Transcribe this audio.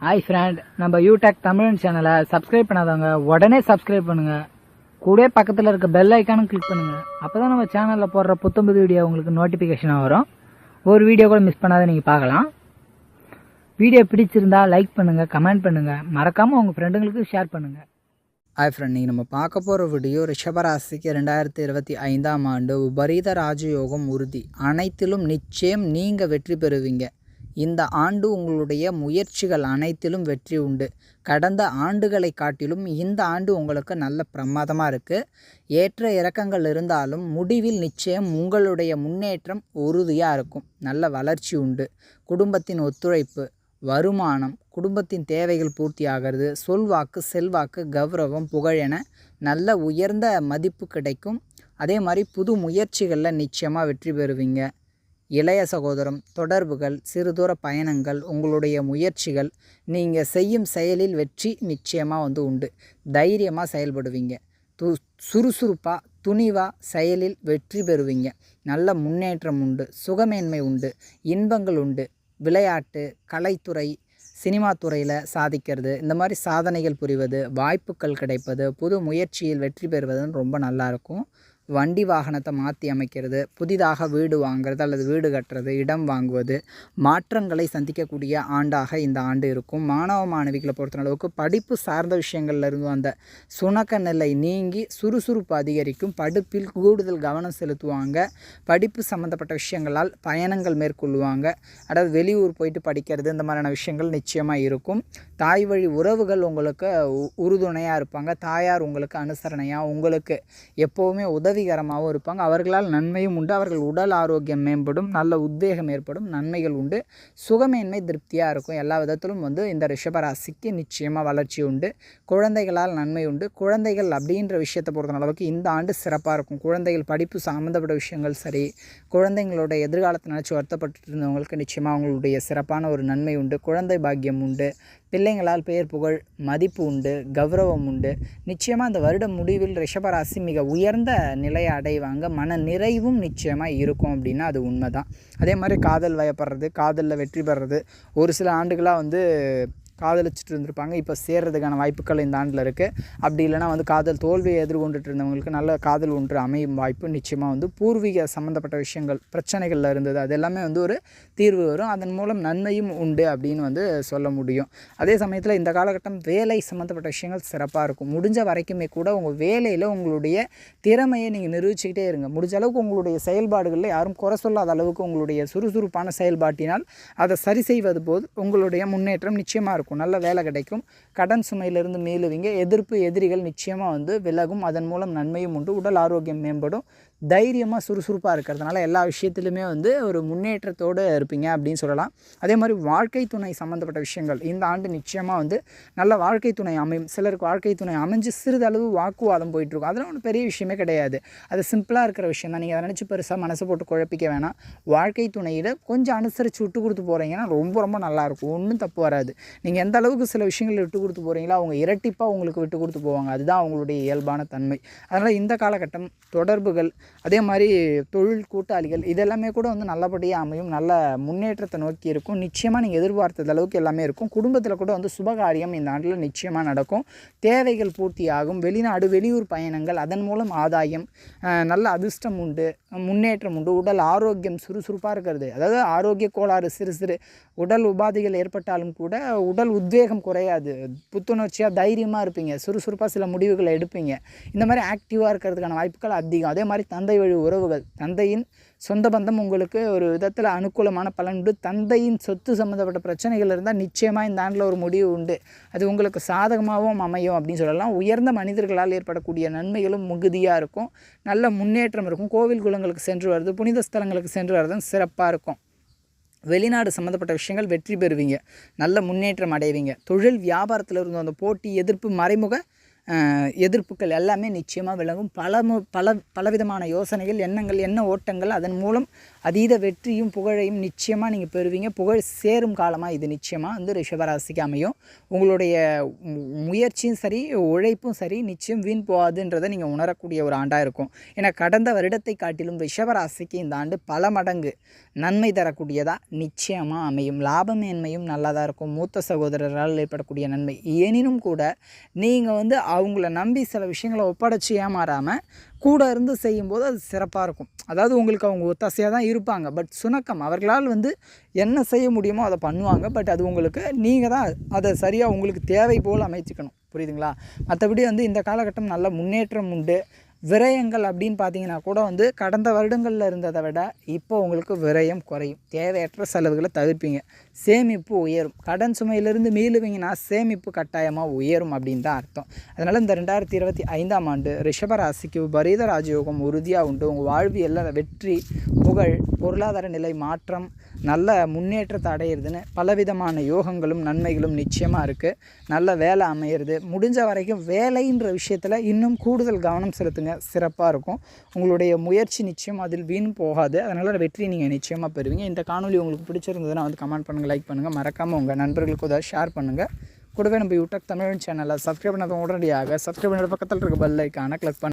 Hi friend, நம்ம யூடெக் தமிழ் சேனலை subscribe பண்ணாதவங்க உடனே சப்ஸ்கிரைப் பண்ணுங்க. கூட பக்கத்தில் இருக்க பெல் ஐக்கானும் கிளிக் பண்ணுங்க. அப்பதான் நம்ம சேனலில் போடுற புத்தம்புது வீடியோ உங்களுக்கு நோட்டிஃபிகேஷனாக வரும். ஒரு வீடியோ கூட மிஸ் பண்ணாத நீங்கள் பார்க்கலாம். வீடியோ பிடிச்சிருந்தா லைக் பண்ணுங்க, கமெண்ட் பண்ணுங்க, மறக்காம உங்க ஃப்ரெண்டுங்களுக்கு ஷேர் பண்ணுங்க. ஹாய் ஃப்ரெண்ட், நீங்கள் நம்ம பார்க்க போகிற வீடியோ ரிஷபராசிக்கு 2025ஆம் ஆண்டு விபரீத ராஜயோகம் உறுதி. அனைத்திலும் நிச்சயம் நீங்கள் வெற்றி பெறுவீங்க. இந்த ஆண்டு உங்களுடைய முயற்சிகள் அனைத்திலும் வெற்றி உண்டு. கடந்த ஆண்டுகளை காட்டிலும் இந்த ஆண்டு உங்களுக்கு நல்ல பிரமாதமாக இருக்குது. ஏற்ற இறக்கங்கள் இருந்தாலும் முடிவில் நிச்சயம் உங்களுடைய முன்னேற்றம் உறுதியாக இருக்கும். நல்ல வளர்ச்சி உண்டு. குடும்பத்தின் ஒத்துழைப்பு, வருமானம், குடும்பத்தின் தேவைகள் பூர்த்தி ஆகிறது. சொல்வாக்கு, செல்வாக்கு, கௌரவம், புகழ் என நல்ல உயர்ந்த மதிப்பு கிடைக்கும். அதே மாதிரி புது முயற்சிகளில் நிச்சயமாக வெற்றி பெறுவீங்க. இளைய சகோதரம், தொடர்புகள், சிறுதூர பயணங்கள், உங்களுடைய முயற்சிகள், நீங்கள் செய்யும் செயலில் வெற்றி நிச்சயமாக உண்டு. தைரியமாக செயல்படுவீங்க. சுறுசுறுப்பாக துணிவாக செயலில் வெற்றி பெறுவீங்க. நல்ல முன்னேற்றம் உண்டு. சுகமேன்மை உண்டு. இன்பங்கள் உண்டு. விளையாட்டு, கலைத்துறை, சினிமா துறையில் சாதிக்கிறது, இந்த மாதிரி சாதனைகள் புரிவது, வாய்ப்புகள் கிடைப்பது, புது முயற்சியில் வெற்றி பெறுவதுன்னு ரொம்ப நல்லாயிருக்கும். வண்டி வாகனத்தை மாற்றி அமைக்கிறது, புதிதாக வீடு வாங்கிறது அல்லது வீடு கட்டுறது, இடம் வாங்குவது, மாற்றங்களை சந்திக்கக்கூடிய ஆண்டாக இந்த ஆண்டு இருக்கும். மாணவ மாணவிகளை பொறுத்தளவுக்கு படிப்பு சார்ந்த விஷயங்கள்ல இருந்து அந்த சுணக்க நிலை நீங்கி சுறுசுறுப்பு அதிகரிக்கும். படிப்பில் கூடுதல் கவனம் செலுத்துவாங்க. படிப்பு சம்மந்தப்பட்ட விஷயங்களால் பயணங்கள் மேற்கொள்ளுவாங்க. அதாவது வெளியூர் போயிட்டு படிக்கிறது, இந்த மாதிரியான விஷயங்கள் நிச்சயமாக இருக்கும். தாய் வழி உறவுகள் உங்களுக்கு உறுதுணையாக இருப்பாங்க. தாயார் உங்களுக்கு அனுசரணையாக, உங்களுக்கு எப்போவுமே உதவிகரமாகவும் இருப்பாங்க. அவர்களால் நன்மையும் உண்டு. அவர்கள் உடல் ஆரோக்கியம் மேம்படும். நல்ல உத்வேகம் ஏற்படும். நன்மைகள் உண்டு. சுகமேன்மை திருப்தியாக இருக்கும். எல்லா விதத்திலும் இந்த ரிஷபராசிக்கு நிச்சயமாக வளர்ச்சி உண்டு. குழந்தைகளால் நன்மை உண்டு. குழந்தைகள் அப்படின்ற விஷயத்தை பொறுத்த அளவுக்கு இந்த ஆண்டு சிறப்பாக இருக்கும். குழந்தைகள் படிப்பு சம்மந்தப்பட்ட விஷயங்கள் சரி, குழந்தைங்களோட எதிர்காலத்தை நினச்சி வருத்தப்பட்டு இருந்தவங்களுக்கு நிச்சயமாக அவங்களுடைய சிறப்பான ஒரு நன்மை உண்டு. குழந்தை பாக்கியம் உண்டு. பிள்ளைங்களால் பெயர் புகழ் மதிப்பு உண்டு. கௌரவம் உண்டு. நிச்சயமாக அந்த வருட முடிவில் ரிஷபராசி மிக உயர்ந்த நிலையை அடைவாங்க. மன நிறைவும் நிச்சயமாக இருக்கும் அப்படின்னா அது உண்மை தான். அதே மாதிரி காதல் வயப்படுறது, காதலில் வெற்றி பெறுறது, ஒரு சில ஆண்டுகளாக காதலிச்சுட்டு இருந்திருப்பாங்க. இப்போ சேர்றதுக்கான வாய்ப்புகள் இந்த ஆண்டில் இருக்குது. அப்படி இல்லைனா காதல் தோல்வியை எதிர்கொண்டுட்டு இருந்தவங்களுக்கு நல்ல காதல் ஒன்று அமையும் வாய்ப்பு நிச்சயமாக பூர்வீக சம்மந்தப்பட்ட விஷயங்கள் பிரச்சனைகளில் இருந்தது, அது எல்லாமே ஒரு தீர்வு வரும். அதன் மூலம் நன்மையும் உண்டு அப்படின்னு சொல்ல முடியும். அதே சமயத்தில் இந்த காலகட்டம் வேலை சம்மந்தப்பட்ட விஷயங்கள் சிறப்பாக இருக்கும். முடிஞ்ச வரைக்குமே கூட உங்கள் வேலையில் உங்களுடைய திறமையை நீங்கள் நிரூபிச்சுக்கிட்டே இருங்க. முடிஞ்ச அளவுக்கு உங்களுடைய செயல்பாடுகளில் யாரும் குறை சொல்லாத அளவுக்கு உங்களுடைய சுறுசுறுப்பான செயல்பாட்டினால் அதை சரி செய்வது போது உங்களுடைய முன்னேற்றம் நிச்சயமாக இருக்கும். நல்ல வேலை கிடைக்கும். கடன் சுமையிலிருந்து மீளுவீங்க. எதிரிகள் நிச்சயமாக விலகும். அதன் மூலம் நன்மையும் உண்டு. உடல் ஆரோக்கியம் மேம்படும். தைரியமாக சுறுசுறுப்பாக இருக்கிறதுனால எல்லா விஷயத்துலையுமே ஒரு முன்னேற்றத்தோடு இருப்பீங்க அப்படின்னு சொல்லலாம். அதே மாதிரி வாழ்க்கை துணை சம்மந்தப்பட்ட விஷயங்கள் இந்த ஆண்டு நிச்சயமாக நல்ல வாழ்க்கை துணை அமையும். சிலருக்கு வாழ்க்கை துணை அமைஞ்சு சிறிதளவு வாக்குவாதம் போயிட்டுருக்கும். அதெல்லாம் ஒன்றும் பெரிய விஷயமே கிடையாது. அது சிம்பிளாக இருக்கிற விஷயம் தான். நீங்கள் அதை நினச்சி பெருசாக மனசை போட்டு குழப்பிக்க வேணாம். வாழ்க்கை துணையில் கொஞ்சம் அனுசரித்து விட்டு கொடுத்து போகிறீங்கன்னா ரொம்ப ரொம்ப நல்லாயிருக்கும். ஒன்றும் தப்பு வராது. நீங்கள் எந்த அளவுக்கு சில விஷயங்கள் விட்டு கொடுத்து போகிறீங்களோ அவங்க இரட்டிப்பாக உங்களுக்கு விட்டு கொடுத்து போவாங்க. அதுதான் அவங்களுடைய இயல்பான தன்மை. அதனால் இந்த காலகட்டம் தொடர்புகள், அதே மாதிரி தொழில் கூட்டாளிகள் இதெல்லாமே கூட நல்லபடியாக அமையும். நல்ல முன்னேற்றத்தை நோக்கி இருக்கும். நிச்சயமாக நீங்கள் எதிர்பார்த்தது அளவுக்கு எல்லாமே இருக்கும். குடும்பத்தில் கூட சுபகாரியம் இந்த ஆண்டில் நிச்சயமாக நடக்கும். தேவைகள் பூர்த்தி ஆகும். வெளிநாடு வெளியூர் பயணங்கள், அதன் மூலம் ஆதாயம், நல்ல அதிர்ஷ்டம் உண்டு. முன்னேற்றம் உண்டு. உடல் ஆரோக்கியம் சுறுசுறுப்பாக இருக்கிறது. அதாவது ஆரோக்கிய கோளாறு சிறு சிறு உடல் உபாதைகள் ஏற்பட்டாலும் கூட உடல் உத்வேகம் குறையாது. புத்துணர்ச்சியாக தைரியமாக இருப்பீங்க. சுறுசுறுப்பாக சில முடிவுகளை எடுப்பீங்க. இந்த மாதிரி ஆக்டிவாக இருக்கிறதுக்கான வாய்ப்புகள் அதிகம். அதே மாதிரி தந்தை வழி உறவுகள், தந்தையின் சொந்த பந்தம் உங்களுக்கு ஒரு விதத்தில் அனுகூலமான பலன் உண்டு. தந்தையின் சொத்து சம்மந்தப்பட்ட பிரச்சனைகள் இருந்தால் நிச்சயமாக இந்த ஆண்டில் ஒரு முடிவு உண்டு. அது உங்களுக்கு சாதகமாகவும் அமையும் அப்படின்னு சொல்லலாம். உயர்ந்த மனிதர்களால் ஏற்படக்கூடிய நன்மைகளும் மிகுதியாக இருக்கும். நல்ல முன்னேற்றம் இருக்கும். கோவில் குளங்களுக்கு சென்று வருது, புனித ஸ்தலங்களுக்கு சென்று வர்றது சிறப்பாக இருக்கும். வெளிநாடு சம்மந்தப்பட்ட விஷயங்கள் வெற்றி பெறுவீங்க. நல்ல முன்னேற்றம் அடைவீங்க. தொழில் வியாபாரத்தில் இருந்த அந்த போட்டி, எதிர்ப்பு, மறைமுக எதிர்ப்புகள் எல்லாமே நிச்சயமாக விலகும். பலவிதமான யோசனைகள், எண்ணங்கள், எண்ண ஓட்டங்கள், அதன் மூலம் அதீத வெற்றியும் புகழையும் நிச்சயமாக நீங்கள் பெறுவீங்க. புகழ் சேரும் காலமாக இது நிச்சயமாக வந்து ரிஷபராசிக்கு அமையும். உங்களுடைய முயற்சியும் சரி, உழைப்பும் சரி நிச்சயம் வீண் போகாதுன்றதை நீங்கள் உணரக்கூடிய ஒரு ஆண்டாக இருக்கும். ஏன்னா கடந்த வருடத்தை காட்டிலும் ரிஷபராசிக்கு இந்த ஆண்டு பல மடங்கு நன்மை தரக்கூடியதாக நிச்சயமாக அமையும். லாபமேன்மையும் நல்லா தான் இருக்கும். மூத்த சகோதரரால் ஏற்படக்கூடிய நன்மை. எனினும் கூட நீங்கள் வந்து அவங்கள நம்பி சில விஷயங்களை ஒப்படைச்சி ஏமாறாமல் கூட இருந்து செய்யும்போது அது சிறப்பாக இருக்கும். அதாவது உங்களுக்கு அவங்க ஒத்தாசையாக தான் இருப்பாங்க. பட் சுணக்கம் அவர்களால் வந்து என்ன செய்ய முடியுமோ அதை பண்ணுவாங்க. பட் அது உங்களுக்கு நீங்கள் தான் அதை சரியாக உங்களுக்கு தேவை போல் அமைச்சிக்கணும். புரியுதுங்களா? மற்றபடி வந்து இந்த காலகட்டம் நல்ல முன்னேற்றம் உண்டு. விரயங்கள் அப்படின்னு பார்த்தீங்கன்னா கூட வந்து கடந்த வருடங்களில் இருந்ததை விட இப்போ உங்களுக்கு விரயம் குறையும். தேவையற்ற செலவுகளை தவிர்ப்பீங்க. சேமிப்பு உயரும். கடன் சுமையிலிருந்து மீளுவீங்கன்னா சேமிப்பு கட்டாயமாக உயரும் அப்படின்னு தான் அர்த்தம். அதனால் இந்த 2025ஆம் ஆண்டு ரிஷபராசிக்கு விபரீத ராஜயோகம் உறுதியாக உண்டு. உங்கள் வாழ்வியலில் வெற்றி, புகழ், பொருளாதார நிலை மாற்றம், நல்ல முன்னேற்றத்தை அடையிறதுன்னு பலவிதமான யோகங்களும் நன்மைகளும் நிச்சயமாக இருக்குது. நல்ல வேலை அமையிறது. முடிஞ்ச வரைக்கும் வேலைன்ற விஷயத்தில் இன்னும் கூடுதல் கவனம் செலுத்துங்க. சிறப்பாக இருக்கும். உங்களுடைய முயற்சி நிச்சயம் அதில் வீண் போகாது. அதனால் வெற்றி நீங்கள் நிச்சயமாக பெறுவீங்க. இந்த காணொலி உங்களுக்கு பிடிச்சிருந்ததுன்னா வந்து கமெண்ட் பண்ணுங்கள், லைக் பண்ணுங்கள். மறக்காமல் உங்கள் நண்பர்களுக்கு ஏதாவது ஷேர் பண்ணுங்கள். கூடவே நம்ம யூடியூப் தமிழ் சேனலை சப்ஸ்கிரைப் பண்ணாத உடனடியாக சப்ஸ்கிரைப் பண்ணுற பக்கத்தில் இருக்க பெல் ஐக்கானை கிளிக் பண்ணுங்கள்.